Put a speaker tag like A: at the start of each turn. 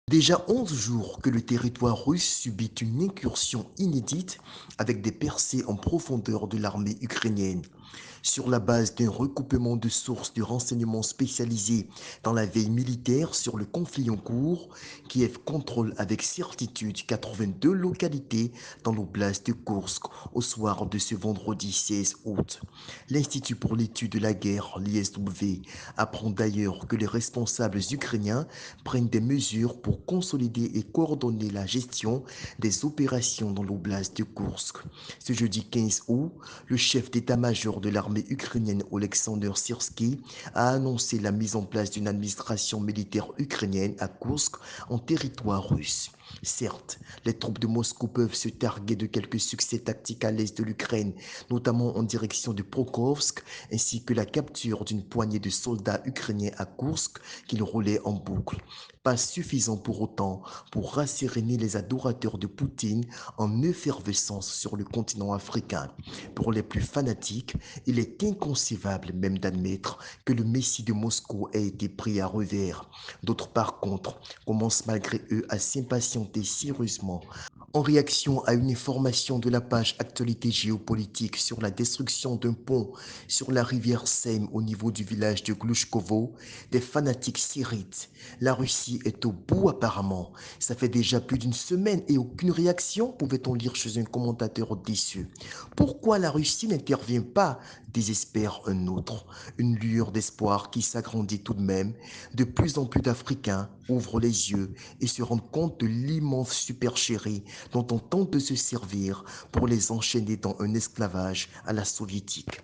A: Déjà 11 jours que le territoire russe subit une incursion inédite avec des percées en profondeur de l'armée ukrainienne. Sur la base d'un recoupement de sources de renseignements spécialisées dans la veille militaire sur le conflit en cours, Kiev contrôle avec certitude 82 localités dans l'oblast de Kursk au soir de ce vendredi 16 août. L'Institut pour l'étude de la guerre, l'ISW, apprend d'ailleurs que les responsables ukrainiens prennent des mesures pour consolider et coordonner la gestion des opérations dans l'oblast de Kursk. Ce jeudi 15 août, le chef d'état-major de l'armée ukrainienne Oleksandr Syrsky a annoncé la mise en place d'une administration militaire ukrainienne à Kursk en territoire russe. Certes, les troupes de Moscou peuvent se targuer de quelques succès tactiques à l'est de l'Ukraine, notamment en direction de Pokrovsk, ainsi que la capture d'une poignée de soldats ukrainiens à Kursk qu'ils roulaient en boucle. Pas suffisant pour autant pour rasséréner les adorateurs de Poutine en effervescence sur le continent africain. Pour les plus fanatiques, il est inconcevable même d'admettre que le Messie de Moscou ait été pris à revers. D'autres, par contre, commencent malgré eux à s'impatienter sérieusement en réaction à une information de la page Actualité géopolitique sur la destruction d'un pont sur la rivière Seine au niveau du village de Glushkovo, des fanatiques s'irritent. La Russie est au bout apparemment. Ça fait déjà plus d'une semaine et aucune réaction, pouvait-on lire chez un commentateur déçu. Pourquoi la Russie n'intervient pas, désespère un autre. Une lueur d'espoir qui s'agrandit tout de même. De plus en plus d'Africains ouvrent les yeux et se rendent compte de l'immense supercherie dont on tente de se servir pour les enchaîner dans un esclavage à la soviétique.